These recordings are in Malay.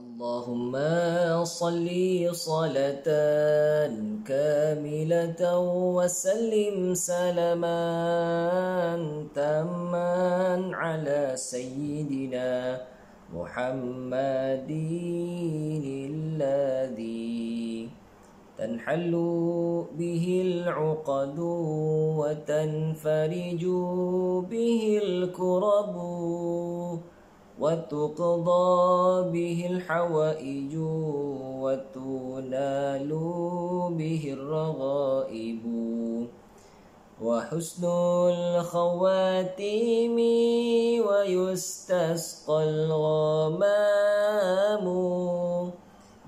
اللهم صل صلاة كاملة وسلم سلاما تاما على سيدنا محمد الذي تنحل به العقد وتنفرج به الكرب وتقضى به الحوائج وتنال به الرغائب وحسن الخواتيم ويستسقى الغمام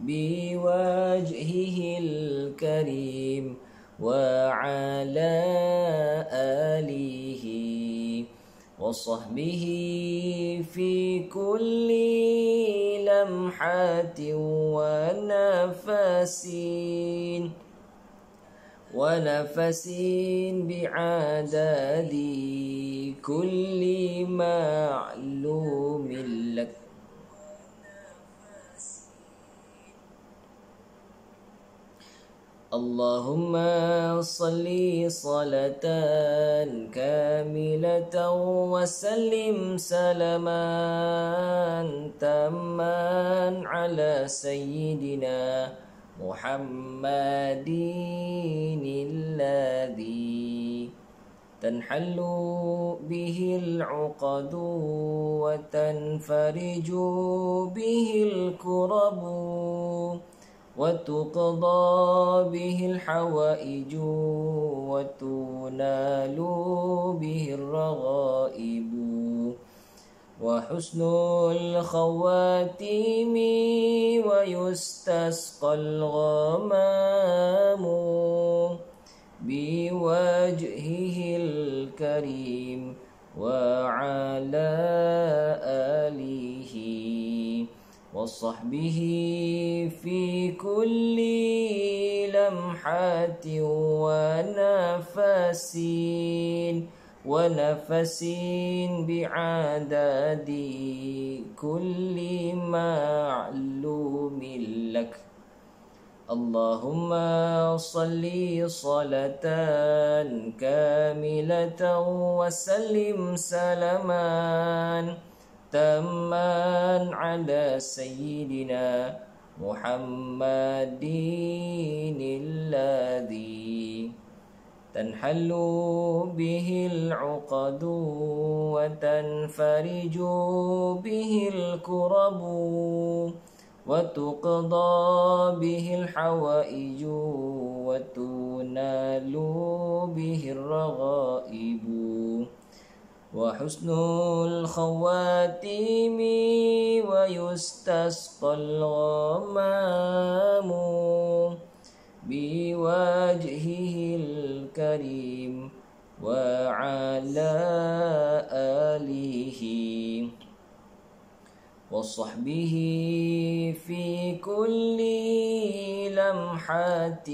بوجهه الكريم وعلى آله وصحبه في كل لمحة ونفس بعدد كل معلوم لك. اللهم صل صلاة كاملة وسلم سلاما تاما على سيدنا محمد الذي تنحل به العقد وتنفرج به الكرب وتقضى به الحوائج وتنال به الرغائب وحسن الخواتيم ويستسقى الغمام بوجهه الكريم وعلى آله وصحبه في كل لمحة ونفس بعدد كل معلوم لك. اللهم صل صلاة كاملة وسلم سلاما تاما على سيدنا محمد الذي تنحل به العقد وتنفرج به الكرب وتقضى به الحوائج وتنال به الرغائب وحسن الخواتيم ويستسقى الغمام بوجهه الكريم وعلى آله وصحبه في كل لمحة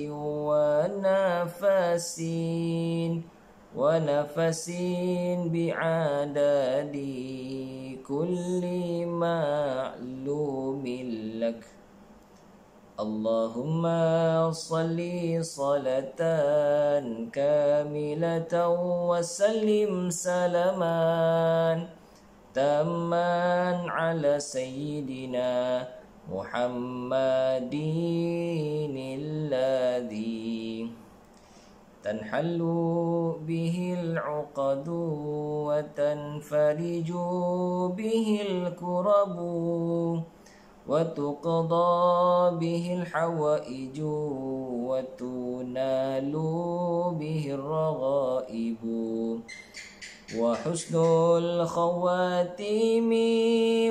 ونفس بعدد كل معلوم لك. اللهم صل صلاة كاملة وسلم سلاما تاما على سيدنا محمد الذي تنحل به العقد وتنفرج به الكرب وتقضى به الحوائج وتنال به الرغائب وحسن الخواتيم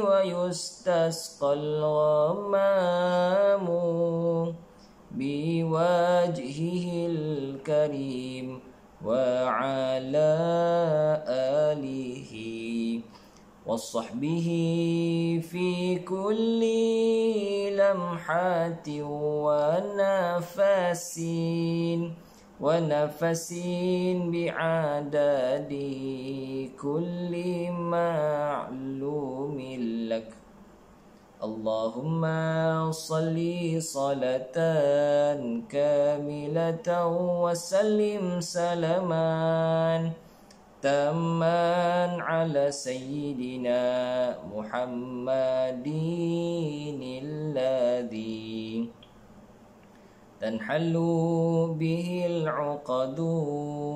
ويستسقى الغمام بوجهه الكريم وعلى آله وصحبه في كل لمحة ونفس بعدد كل معلوم لك. Allahumma salli salatan kamilatan wa sallim salaman tamman ala sayyidina Muhammadin alladhi تنحل به العقد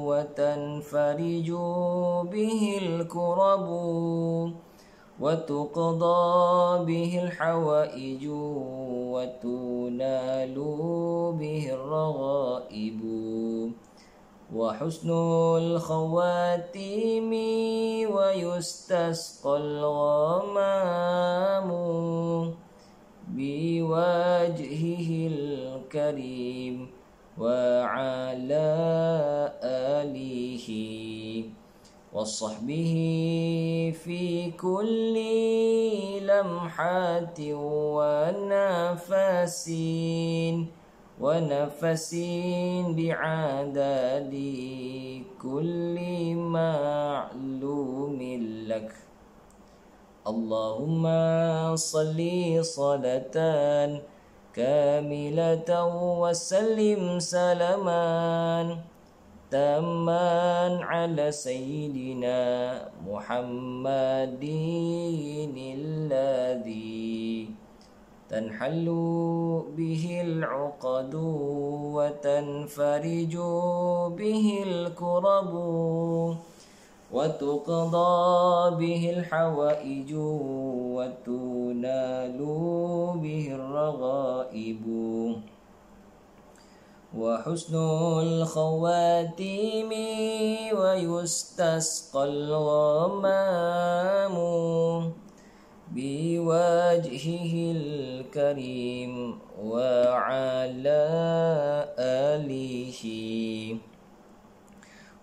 وتنفرج به الكرب وتقضى به الحوائج وتنال به الرغائب وحسن الخواتيم ويستسقى الغمام بوجهه الكريم وعلى آله وصحبه في كل لمحة ونفس بعدد كل معلوم لك اللهم صل صلاة كاملة وسلم سلاما تاما على سيدنا محمد الذي تنحل به العقد وتنفرج به الكرب وتقضى به الحوائج وتنال به الرغائب وحسن الخواتيم ويستسقى الغمام بوجهه الكريم وعلى آله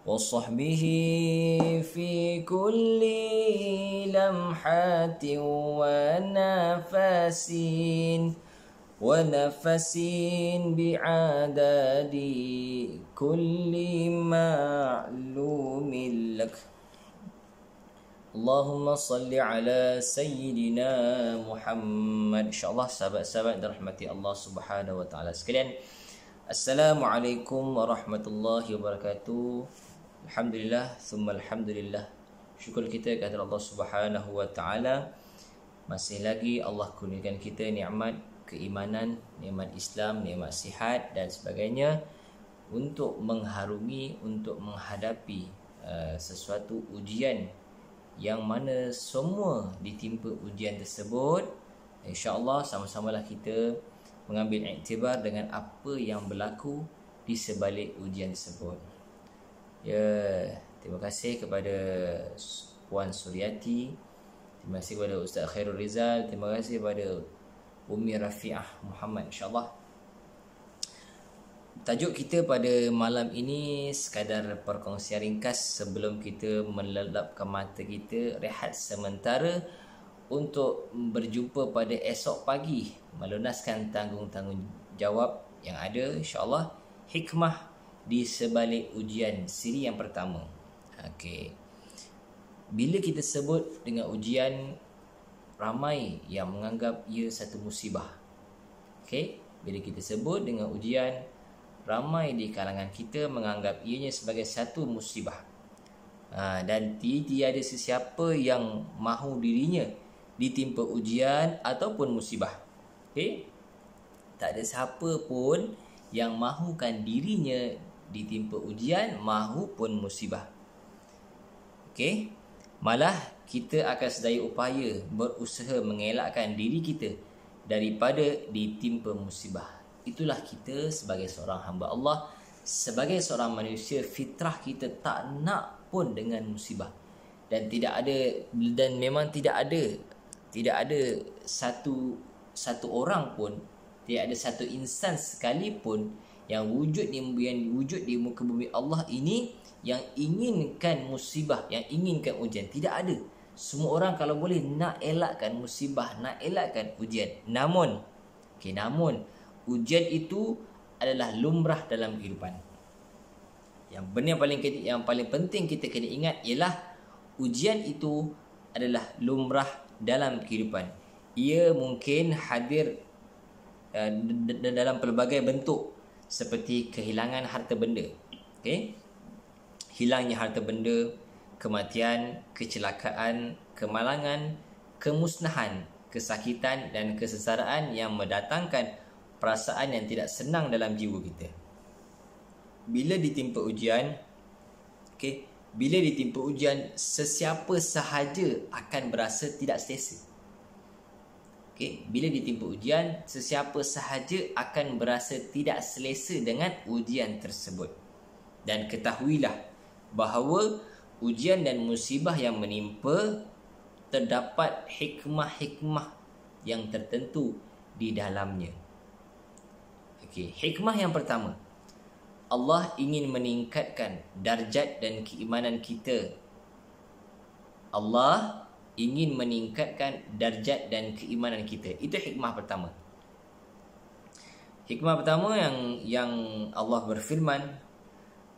وصحبه في كل لمحة ونفس بعدد كل معلوم لك اللهم صل على سيدنا Muhammad. InsyaAllah sahabat-sahabat dirahmati Allah Subhanahu wa taala sekalian, Assalamualaikum warahmatullahi wabarakatuh. Alhamdulillah, thumma alhamdulillah. Syukur kita kepada Allah Subhanahu wa taala. Masih lagi Allah kurniakan kita nikmat keimanan, nikmat Islam, nikmat sihat dan sebagainya untuk mengharungi, untuk menghadapi sesuatu ujian yang mana semua ditimpa ujian tersebut. InsyaAllah sama-samalah kita mengambil iktibar dengan apa yang berlaku di sebalik ujian tersebut. Terima kasih kepada Puan Suryati, terima kasih kepada Ustaz Khairul Rizal, terima kasih kepada Umi Rafi'ah Muhammad. InsyaAllah tajuk kita pada malam ini sekadar perkongsian ringkas sebelum kita melelapkan mata kita, rehat sementara untuk berjumpa pada esok pagi, melunaskan tanggungjawab yang ada, insyaAllah. Hikmah di sebalik ujian, siri yang pertama. Okey. Bila kita sebut dengan ujian, ramai yang menganggap ia satu musibah. Okey. Bila kita sebut dengan ujian, ramai di kalangan kita menganggap ianya sebagai satu musibah. Dan tiada sesiapa yang mahu dirinya ditimpa ujian ataupun musibah. Okey? Tak ada siapa pun yang mahukan dirinya ditimpa ujian mahupun musibah. Okey? Malah kita akan sedaya upaya berusaha mengelakkan diri kita daripada ditimpa musibah. Itulah kita sebagai seorang hamba Allah, sebagai seorang manusia, fitrah kita tak nak pun dengan musibah. Dan memang tidak ada satu orang pun, tidak ada satu insan sekalipun yang wujud di muka bumi Allah ini yang inginkan musibah, yang inginkan ujian. Tidak ada. Semua orang kalau boleh nak elakkan musibah, nak elakkan ujian. Namun ujian itu adalah lumrah dalam kehidupan. Yang paling penting kita kena ingat ialah ujian itu adalah lumrah dalam kehidupan. Ia mungkin hadir dalam pelbagai bentuk, seperti kehilangan harta benda. Okey. Hilangnya harta benda, kematian, kecelakaan, kemalangan, kemusnahan, kesakitan dan kesengsaraan yang mendatangkan perasaan yang tidak senang dalam jiwa kita. Bila ditimpa ujian, okey, bila ditimpa ujian, sesiapa sahaja akan berasa tidak selesa. Okay. Bila ditimpa ujian, sesiapa sahaja akan berasa tidak selesa dengan ujian tersebut. Dan ketahuilah bahawa ujian dan musibah yang menimpa terdapat hikmah-hikmah yang tertentu di dalamnya. Okay. Hikmah yang pertama, Allah ingin meningkatkan darjat dan keimanan kita. Allah ingin meningkatkan darjat dan keimanan kita. Itu hikmah pertama. Hikmah pertama yang Allah berfirman,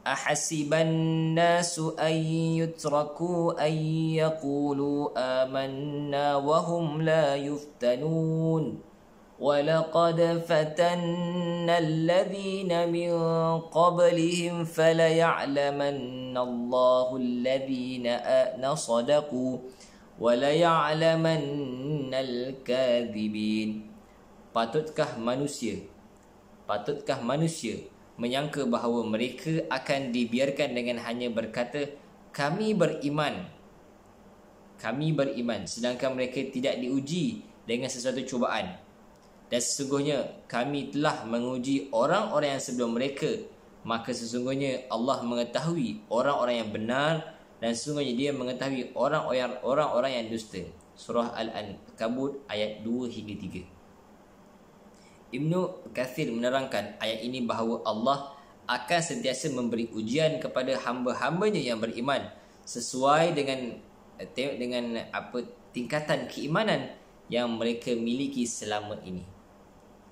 ahasiban nasu an yutraku an yaqulu amanna wa hum la yuftanun walaqad fatanna alladhina min qablihim falaya'lamanna Allahu alladhina sadaqu walaya'lamannal kadhibin. Patutkah manusia menyangka bahawa mereka akan dibiarkan dengan hanya berkata kami beriman, sedangkan mereka tidak diuji dengan sesuatu cubaan? Dan sesungguhnya kami telah menguji orang-orang yang sebelum mereka, maka sesungguhnya Allah mengetahui orang-orang yang benar, dan sesungguhnya dia mengetahui orang-orang yang dusta. Surah Al-Ankabut ayat 2 hingga 3. Ibnu Kathir menerangkan ayat ini bahawa Allah akan sentiasa memberi ujian kepada hamba-hambanya yang beriman sesuai dengan tingkatan keimanan yang mereka miliki selama ini.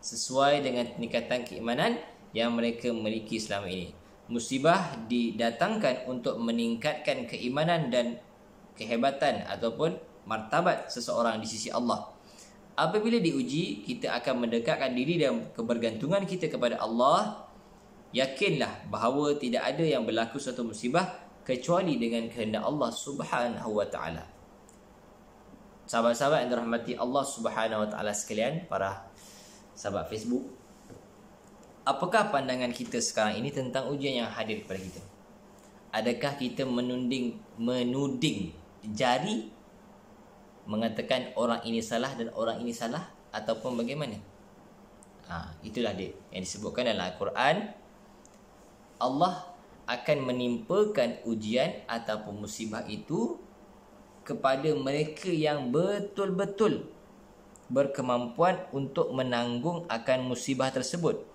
Sesuai dengan tingkatan keimanan yang mereka miliki selama ini. Musibah didatangkan untuk meningkatkan keimanan dan kehebatan ataupun martabat seseorang di sisi Allah. Apabila diuji, kita akan mendekatkan diri dan kebergantungan kita kepada Allah. Yakinlah bahawa tidak ada yang berlaku suatu musibah kecuali dengan kehendak Allah Subhanahu wa taala. Sahabat-sahabat yang dirahmati Allah Subhanahu wa taala sekalian, para sahabat Facebook, apakah pandangan kita sekarang ini tentang ujian yang hadir kepada kita? Adakah kita menuding jari, mengatakan orang ini salah dan orang ini salah, ataupun bagaimana? Itulah dia yang disebutkan dalam Al-Quran. Allah akan menimpakan ujian ataupun musibah itu kepada mereka yang betul-betul berkemampuan untuk menanggung akan musibah tersebut.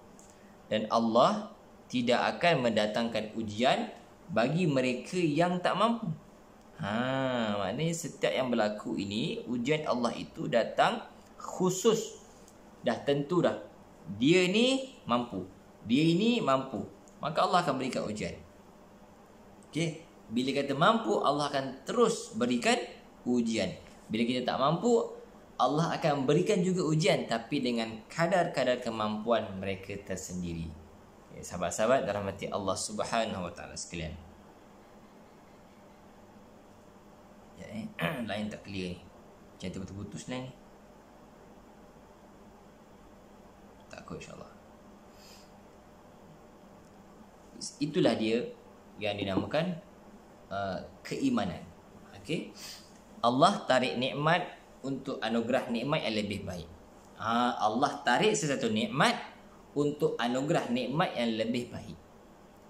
Dan Allah tidak akan mendatangkan ujian bagi mereka yang tak mampu. Maknanya setiap yang berlaku ini, ujian Allah itu datang khusus. Dah tentu dah, dia ni mampu, dia ini mampu, maka Allah akan berikan ujian. Okay. Bila kata mampu, Allah akan terus berikan ujian. Bila kita tak mampu, Allah akan berikan juga ujian, tapi dengan kadar-kadar kemampuan mereka tersendiri. Sahabat-sahabat dirahmati Allah Subhanahu wa taala sekalian. Lain tak clear ni. Macam terputus-putus lain ni. Takut insya-Allah. Itulah dia yang dinamakan keimanan. Okey. Allah tarik nikmat untuk anugerah nikmat yang lebih baik. Allah tarik sesuatu nikmat untuk anugerah nikmat yang lebih baik.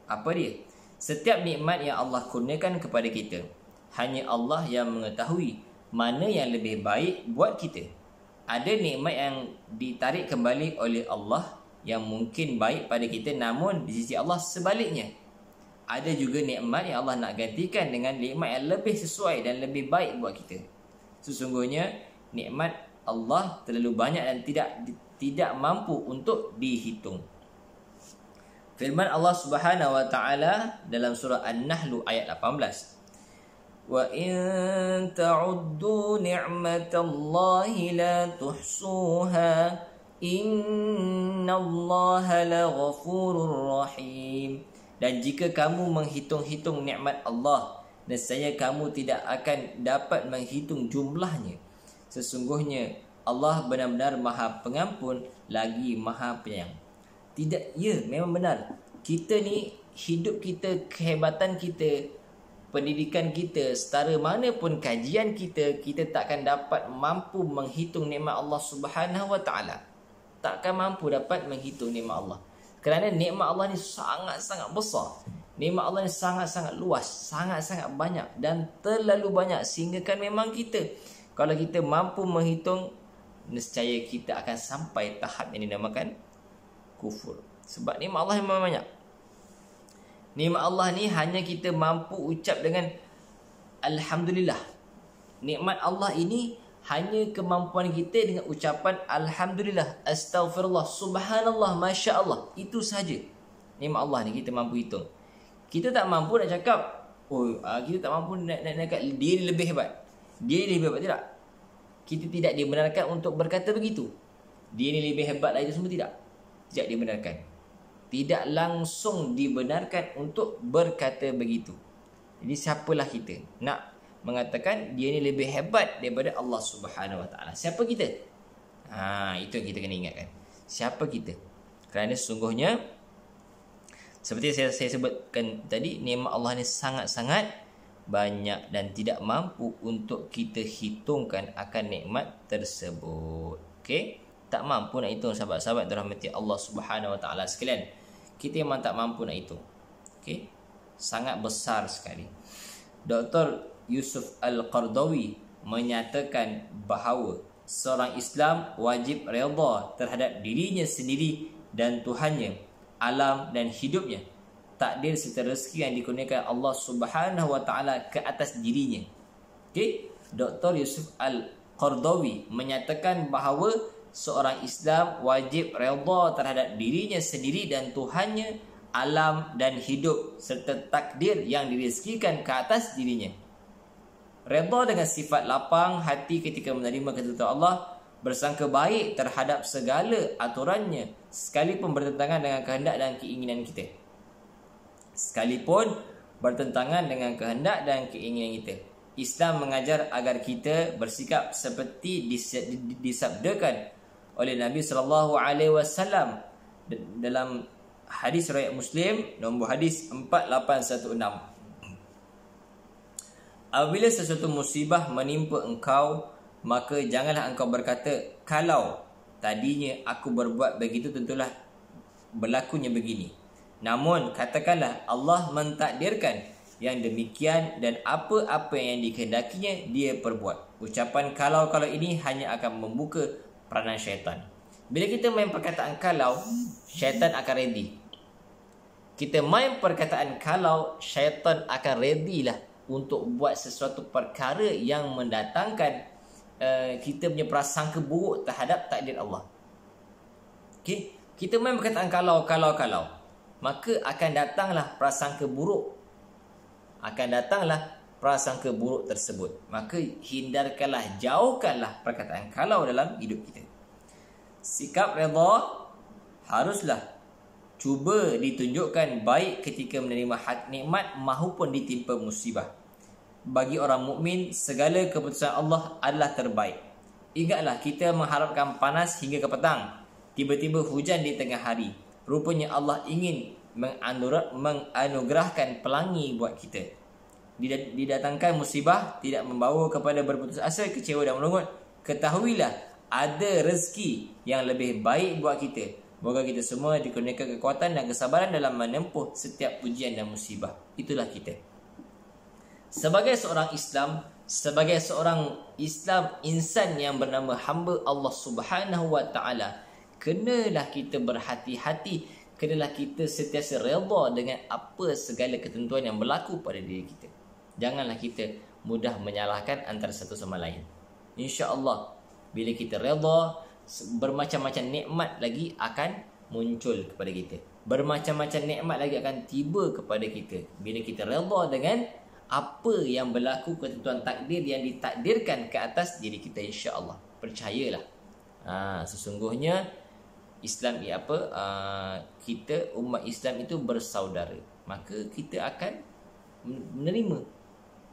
Apa dia? Setiap nikmat yang Allah kurniakan kepada kita, hanya Allah yang mengetahui mana yang lebih baik buat kita. Ada nikmat yang ditarik kembali oleh Allah yang mungkin baik pada kita, namun di sisi Allah sebaliknya. Ada juga nikmat yang Allah nak gantikan dengan nikmat yang lebih sesuai dan lebih baik buat kita. Sesungguhnya nikmat Allah terlalu banyak dan tidak mampu untuk dihitung. Firman Allah Subhanahu wa taala dalam surah An-Nahl ayat 18. وَإِن تَعُدُّوا نِعْمَةَ اللَّهِ لَا تُحْصُوهَا إِنَّ اللَّهَ لَغَفُورٌ رَحِيمٌ. Dan jika kamu menghitung-hitung nikmat Allah, nescaya kamu tidak akan dapat menghitung jumlahnya. Sesungguhnya Allah benar-benar Maha Pengampun lagi Maha Penyayang. Tidak, ya, memang benar. Kita ni, hidup kita, kehebatan kita, pendidikan kita, setara mana pun kajian kita, kita takkan dapat mampu menghitung nikmat Allah Subhanahu Wa Taala. Takkan mampu dapat menghitung nikmat Allah. Kerana nikmat Allah ni sangat-sangat besar. Nikmat Allah ni sangat-sangat luas, sangat-sangat banyak dan terlalu banyak sehingga kan memang kita, kalau kita mampu menghitung, nescaya kita akan sampai tahap yang dinamakan kufur. Sebab nikmat Allah memang banyak. Nikmat Allah ni hanya kita mampu ucap dengan Alhamdulillah. Nikmat Allah ini hanya kemampuan kita dengan ucapan Alhamdulillah, Astaghfirullah, Subhanallah, Masya Allah. Itu saja nikmat Allah ni kita mampu hitung. Kita tak mampu nak cakap, kita tak mampu nak cakap dia ni lebih hebat, dia ni lebih hebat. Tidak. Kita tidak dibenarkan untuk berkata begitu. Dia ni lebih hebat lah, itu semua tidak. Tidak dibenarkan. Tidak langsung dibenarkan untuk berkata begitu. Jadi siapalah kita nak mengatakan dia ni lebih hebat daripada Allah Subhanahu Wa Taala? Siapa kita? Itu yang kita kena ingatkan. Siapa kita? Kerana sesungguhnya seperti saya sebutkan tadi, nikmat Allah ni sangat-sangat banyak dan tidak mampu untuk kita hitungkan akan nikmat tersebut. Okey? Tak mampu nak hitung, sahabat-sahabat dirahmati Allah Subhanahu Wa Taala sekalian. Kita memang tak mampu nak hitung. Okey? Sangat besar sekali. Dr. Yusuf Al-Qardawi menyatakan bahawa seorang Islam wajib redha terhadap dirinya sendiri dan Tuhannya, alam dan hidupnya, takdir serta rezeki yang dikurniakan Allah Subhanahu Wa Taala ke atas dirinya. Okey, Dr. Yusuf Al-Qardawi menyatakan bahawa seorang Islam wajib redha terhadap dirinya sendiri dan Tuhannya, alam dan hidup serta takdir yang direzekikan ke atas dirinya. Redha dengan sifat lapang hati ketika menerima ketentuan Allah, bersangka baik terhadap segala aturannya sekalipun bertentangan dengan kehendak dan keinginan kita. Sekalipun bertentangan dengan kehendak dan keinginan kita. Islam mengajar agar kita bersikap seperti disabdakan oleh Nabi SAW dalam hadis riwayat Muslim nombor hadis 4816. Apabila sesuatu musibah menimpa engkau, maka janganlah engkau berkata, kalau tadinya aku berbuat begitu tentulah berlakunya begini. Namun katakanlah Allah mentakdirkan yang demikian dan apa-apa yang dikehendakinya dia perbuat. Ucapan kalau ini hanya akan membuka peranan syaitan. Bila kita main perkataan kalau, syaitan akan ready. Kita main perkataan kalau, syaitan akan ready lah untuk buat sesuatu perkara yang mendatangkan kita punya prasangka buruk terhadap takdir Allah. Okay? Kita main perkataan kalau, maka akan datanglah prasangka buruk. Akan datanglah prasangka buruk tersebut. Maka hindarkanlah, jauhkanlah perkataan kalau dalam hidup kita. Sikap redha haruslah cuba ditunjukkan baik ketika menerima hak nikmat maupun ditimpa musibah. Bagi orang mukmin, segala keputusan Allah adalah terbaik. Ingatlah, kita mengharapkan panas hingga ke petang, tiba-tiba hujan di tengah hari. Rupanya Allah ingin menganugerahkan pelangi buat kita. Didatangkan musibah tidak membawa kepada berputus asa, kecewa dan melongot. Ketahuilah, ada rezeki yang lebih baik buat kita. Moga kita semua dikurniakan kekuatan dan kesabaran dalam menempuh setiap ujian dan musibah. Itulah kita. Sebagai seorang Islam, insan yang bernama hamba Allah Subhanahu Wa Taala, kenalah kita berhati-hati, kenalah kita sentiasa redha dengan apa segala ketentuan yang berlaku pada diri kita. Janganlah kita mudah menyalahkan antara satu sama lain. Insya-Allah, bila kita redha, bermacam-macam nikmat lagi akan muncul kepada kita. Bermacam-macam nikmat lagi akan tiba kepada kita bila kita redha dengan apa yang berlaku, ketentuan takdir yang ditakdirkan ke atas diri kita, insya-Allah. Percayalah. Sesungguhnya Islam kita umat Islam itu bersaudara. Maka kita akan menerima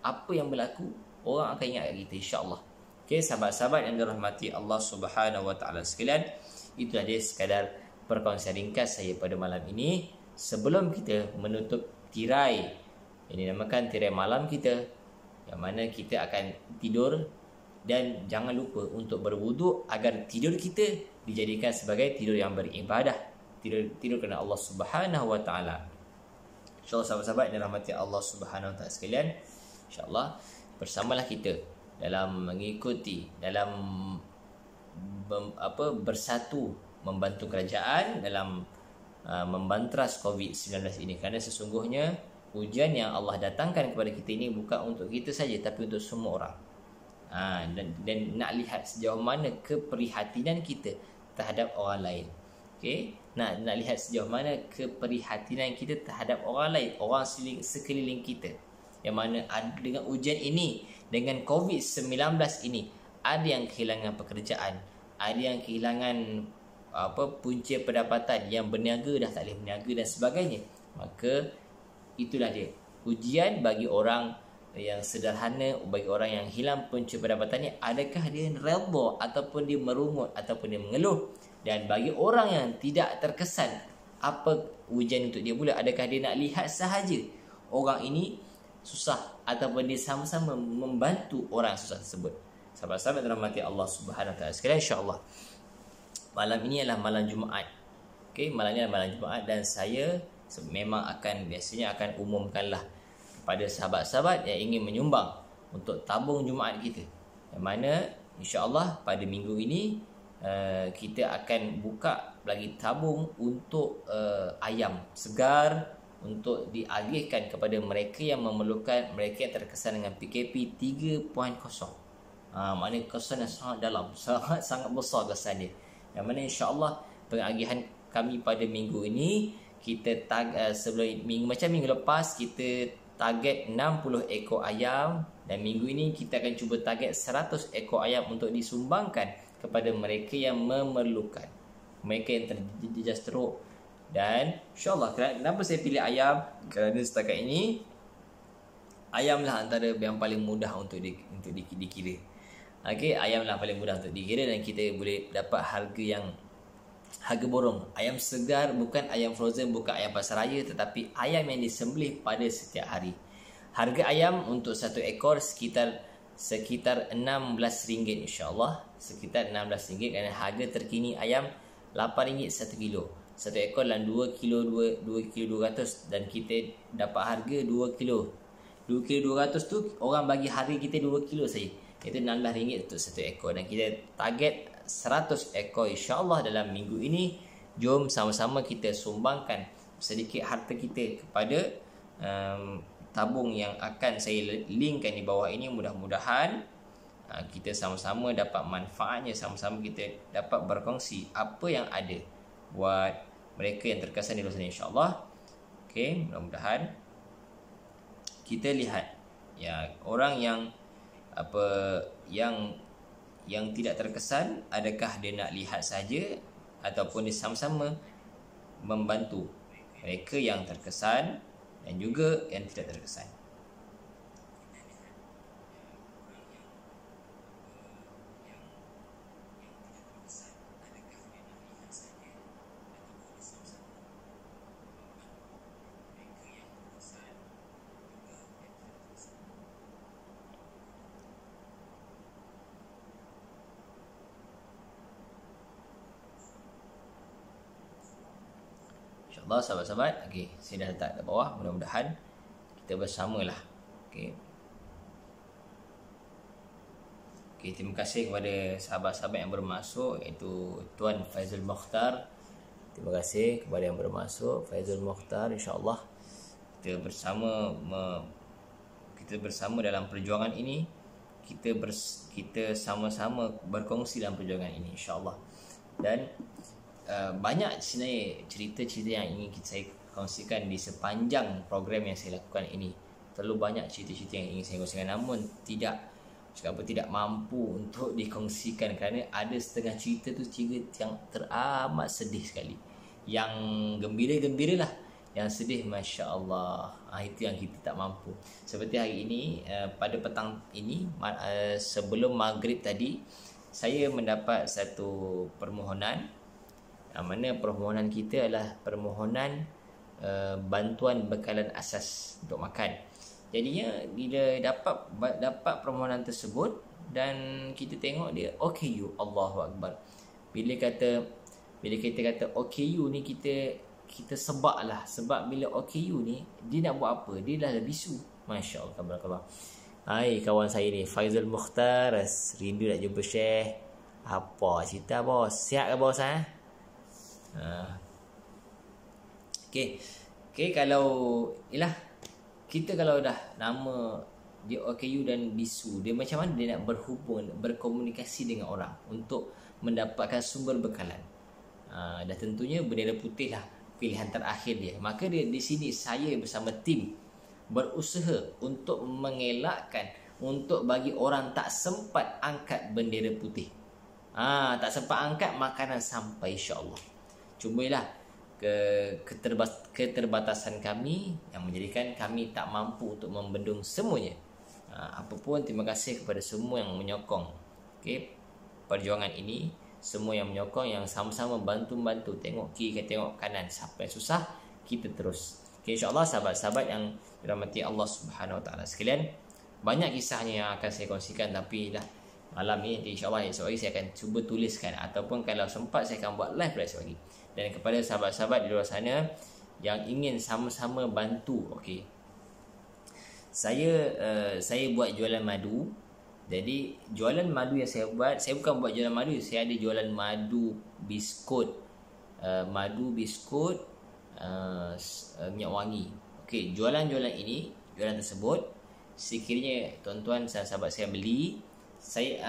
apa yang berlaku, orang akan ingat kita, insya-Allah. Okey, sahabat-sahabat yang dirahmati Allah Subhanahu Wa Taala sekalian, itulah dia sekadar perkongsian ringkas saya pada malam ini sebelum kita menutup tirai ini, namakan tirai malam kita, yang mana kita akan tidur. Dan jangan lupa untuk berwuduk agar tidur kita dijadikan sebagai tidur yang beribadah, tidur kerana Allah Subhanahu Wa Taala. InsyaAllah sahabat-sahabat yang dirahmati Allah Subhanahu Wa Taala sekalian, InsyaAllah bersamalah kita dalam mengikuti, dalam bersatu membantu kerajaan dalam membantras COVID-19 ini. Kerana sesungguhnya ujian yang Allah datangkan kepada kita ini bukan untuk kita saja, tapi untuk semua orang. Dan nak lihat sejauh mana keprihatinan kita terhadap orang lain. Okay? Nak lihat sejauh mana keprihatinan kita terhadap orang lain, orang sekeliling kita, yang mana dengan ujian ini, dengan COVID-19 ini, ada yang kehilangan pekerjaan, ada yang kehilangan punca pendapatan, yang berniaga dah tak boleh berniaga dan sebagainya. Maka itulah dia ujian bagi orang yang sederhana, bagi orang yang hilang punca pendapatannya. Adakah dia redha ataupun dia merungut ataupun dia mengeluh? Dan bagi orang yang tidak terkesan apa ujian untuk dia pula, adakah dia nak lihat sahaja orang ini susah ataupun dia sama-sama membantu orang susah tersebut? Sahabat-sahabat dirahmati Allah Subhanahu Wa Taala sekalian, insya-Allah malam ini adalah malam Jumaat. Okey, malam ini adalah malam Jumaat dan saya memang biasanya akan umumkanlah kepada sahabat-sahabat yang ingin menyumbang untuk tabung Jumaat kita. Yang mana insya-Allah pada minggu ini kita akan buka lagi tabung untuk ayam segar untuk diagihkan kepada mereka yang memerlukan, mereka yang terkesan dengan PKP 3.0. Maknanya kesan yang sangat dalam, sangat besar kesan dia. Yang mana insya-Allah pengagihan kami pada minggu ini, kita sebelum minggu lepas kita target 60 ekor ayam, dan minggu ini kita akan cuba target 100 ekor ayam untuk disumbangkan kepada mereka yang memerlukan, mereka yang terjejas teruk. Dan insya-Allah, kenapa saya pilih ayam? Kerana setakat ini ayamlah antara yang paling mudah untuk dikira. Okey, ayamlah paling mudah untuk dikira dan kita boleh dapat harga borong. Ayam segar, bukan ayam frozen, bukan ayam pasaraya, tetapi ayam yang disembelih pada setiap hari. Harga ayam untuk satu ekor sekitar RM16, insya-Allah. Sekitar RM16, kerana harga terkini ayam RM8 1 kilo. Satu ekor dalam 2 kilo 200, dan kita dapat harga 2 kilo. 2 kilo 200 tu orang bagi harga kita 2 kilo saja. Itu RM16 untuk satu ekor, dan kita target 100 ekor insya-Allah dalam minggu ini. Jom sama-sama kita sumbangkan sedikit harta kita kepada tabung yang akan saya linkkan di bawah ini. Mudah-mudahan kita sama-sama dapat manfaatnya, sama-sama kita dapat berkongsi apa yang ada buat mereka yang terkesan di luar sana, insya-Allah. Okey, mudah-mudahan kita lihat ya orang yang yang tidak terkesan, adakah dia nak lihat saja ataupun dia sama-sama membantu mereka yang terkesan dan juga yang tidak terkesan. InsyaAllah sahabat-sahabat, okay, saya dah letak kat bawah. Mudah-mudahan kita bersamalah. Okay. Okay, terima kasih kepada sahabat-sahabat yang bermasuk, iaitu Tuan Faizul Mokhtar. Terima kasih kepada yang bermasuk, Faizul Mokhtar. InsyaAllah kita bersama dalam perjuangan ini. Kita sama-sama berkongsi dalam perjuangan ini, insyaAllah. Dan banyak sebenarnya cerita-cerita yang ingin saya kongsikan di sepanjang program yang saya lakukan ini. terlalu banyak cerita-cerita yang ingin saya kongsikan, namun tidak mampu untuk dikongsikan kerana ada setengah cerita tu cerita yang teramat sedih sekali. Yang gembira-gembira lah, yang sedih Masya Allah. Itu yang kita tak mampu. Seperti hari ini, pada petang ini, sebelum maghrib tadi, saya mendapat satu permohonan, mana permohonan kita adalah permohonan bantuan bekalan asas untuk makan. Jadinya bila dapat permohonan tersebut dan kita tengok dia OKU, Allahu Akbar. Bila kita kata OKU ni, kita sebab lah. Sebab bila OKU ni, dia nak buat apa? Dia dah bisu. Masya Allah, tabarakallah. Hai kawan saya ni, Faizul Mukhtar, rindu nak jumpa Syekh. Apa cerita bos? Sihat ke bos? Okay, kalau kita kalau dah nama dia OKU dan bisu, dia macam mana dia nak berkomunikasi dengan orang untuk mendapatkan sumber bekalan. Dan tentunya bendera putih lah pilihan terakhir dia. Maka dia di sini saya bersama tim berusaha untuk mengelakkan, untuk bagi orang tak sempat angkat bendera putih. Tak sempat angkat makanan sampai, insya-Allah. Cubalah keterbatasan kami yang menjadikan kami tak mampu untuk membendung semuanya. Apapun, terima kasih kepada semua yang menyokong perjuangan ini, semua yang menyokong, yang sama-sama bantu tengok kiri, tengok kanan, sampai susah kita terus. InsyaAllah sahabat-sahabat yang dirahmati Allah Subhanahu Wa Taala sekalian, banyak kisahnya yang akan saya kongsikan, tapi malam ni insyaAllah esok hari saya akan cuba tuliskan, ataupun kalau sempat saya akan buat live pula esok hari. Dan kepada sahabat-sahabat di luar sana yang ingin sama-sama bantu, saya buat jualan madu. Jadi jualan madu yang saya buat, saya bukan buat jualan madu, saya ada jualan madu biskut, minyak wangi. Jualan jualan tersebut, sekiranya tuan-tuan dan sahabat saya beli, saya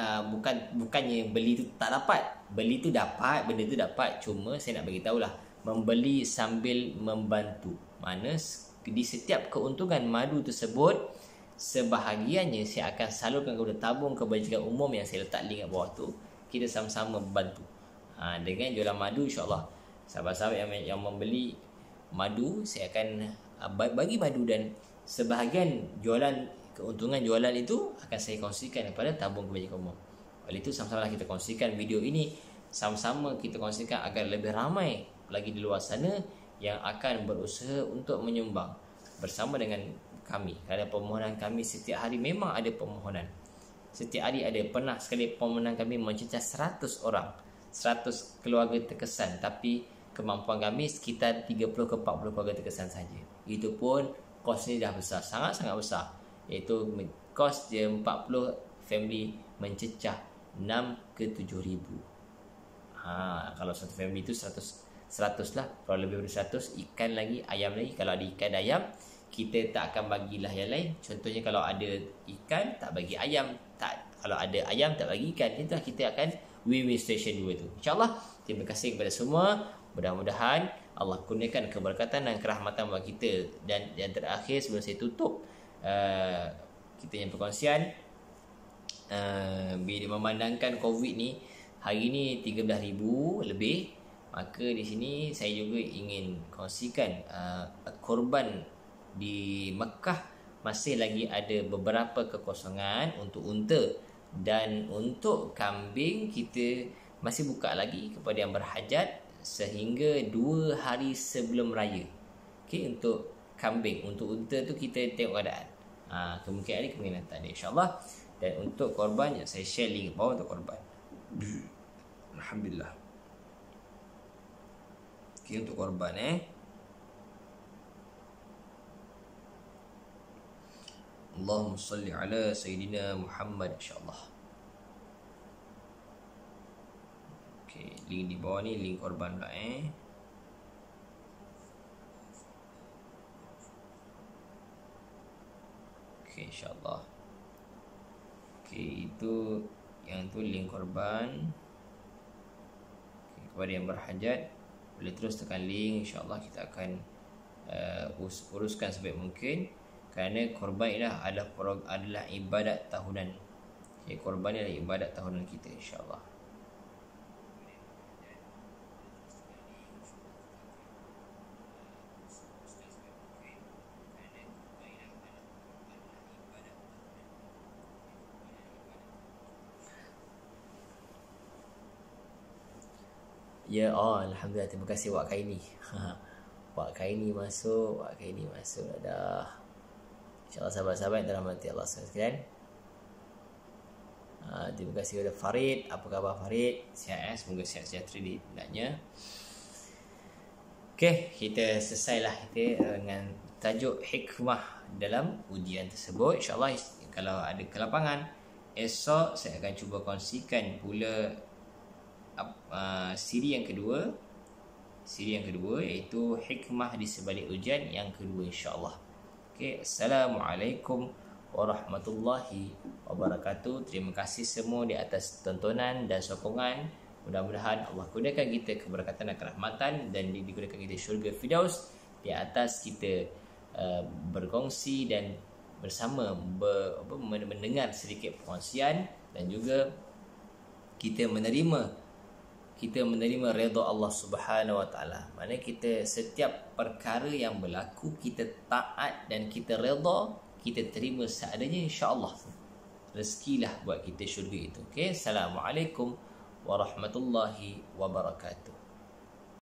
bukannya beli tu tak dapat. Beli tu dapat, benda tu dapat. Cuma saya nak bagi tahulah, membeli sambil membantu. Mana di setiap keuntungan madu tersebut, sebahagiannya saya akan salurkan kepada tabung kebajikan umum yang saya letak link kat bawah tu. Kita sama-sama membantu. Dengan jualan madu, insya-Allah sahabat-sahabat yang membeli madu, saya akan bagi madu, dan sebahagian keuntungan jualan itu akan saya kongsikan kepada tabung kebajikan umum. Oleh itu, sama-sama kita kongsikan video ini, sama-sama kita kongsikan agar lebih ramai lagi di luar sana yang akan berusaha untuk menyumbang bersama dengan kami. Kerana permohonan kami setiap hari memang ada permohonan. Setiap hari ada. Pernah sekali permohonan kami mencecah 100 orang, 100 keluarga terkesan, tapi kemampuan kami sekitar 30 ke 40 keluarga terkesan saja. Itu pun kosnya dah besar, sangat-sangat besar. Iaitu kos dia 40 family mencecah 6 ke 7 ribu. Kalau satu family itu 100 lah. Kalau lebih dari 100, ikan lagi, ayam lagi. Kalau ada ikan dan ayam, kita tak akan bagilah yang lain. Contohnya kalau ada ikan, tak bagi ayam. Kalau ada ayam, tak bagi ikan. Itulah kita akan win-win station 2 tu. InsyaAllah, terima kasih kepada semua. Mudah-mudahan Allah kurniakan keberkatan dan kerahmatan buat kita. Dan yang terakhir, sebelum saya tutup kita yang perkongsian, bila memandangkan COVID ni, hari ni 13,000 lebih, maka di sini saya juga ingin kongsikan korban di Mekah masih lagi ada beberapa kekosongan untuk unta, dan untuk kambing kita masih buka lagi kepada yang berhajat sehingga 2 hari sebelum raya. Untuk kambing, untuk unta tu kita tengok keadaan. Kemungkinan tak ada, insyaAllah. Dan untuk korban, yang saya share link bawah untuk korban. Alhamdulillah. Untuk korban Allahumma salli ala Sayyidina Muhammad, insyaAllah. Link di bawah ni, link korban pula insyaAllah. Itu yang tu link korban. Kepada yang berhajat, boleh terus tekan link. InsyaAllah kita akan uruskan sebaik mungkin. Kerana korban adalah ibadat tahunan. Okay, korban adalah ibadat tahunan kita, insya-Allah. Ya, alhamdulillah, terima kasih Wak Kaini. Wak Kaini masuk dah. InsyaAllah sahabat-sahabat yang dirahmati Allah sekalian. Terima kasih kepada Farid. Apa khabar Farid? Sihat, semoga sihat sejahtera di benaknya. Okey, kita selesailah dengan tajuk hikmah dalam ujian tersebut. InsyaAllah kalau ada kelapangan, esok saya akan cuba kongsikan pula siri yang kedua iaitu hikmah di sebalik ujian yang kedua, insya-Allah. Okey, assalamualaikum warahmatullahi wabarakatuh. Terima kasih semua di atas tontonan dan sokongan. Mudah-mudahan Allah kurniakan kita keberkatan dan kerahmatan dan digunakan kita syurga Firdaus di atas kita berkongsi dan bersama mendengar sedikit perkongsian, dan juga kita menerima redha Allah Subhanahu Wa Taala. Maknanya kita setiap perkara yang berlaku kita taat dan kita redha, kita terima seadanya, insya-Allah. Rezekilah buat kita syurga itu. Okey, assalamualaikum warahmatullahi wabarakatuh.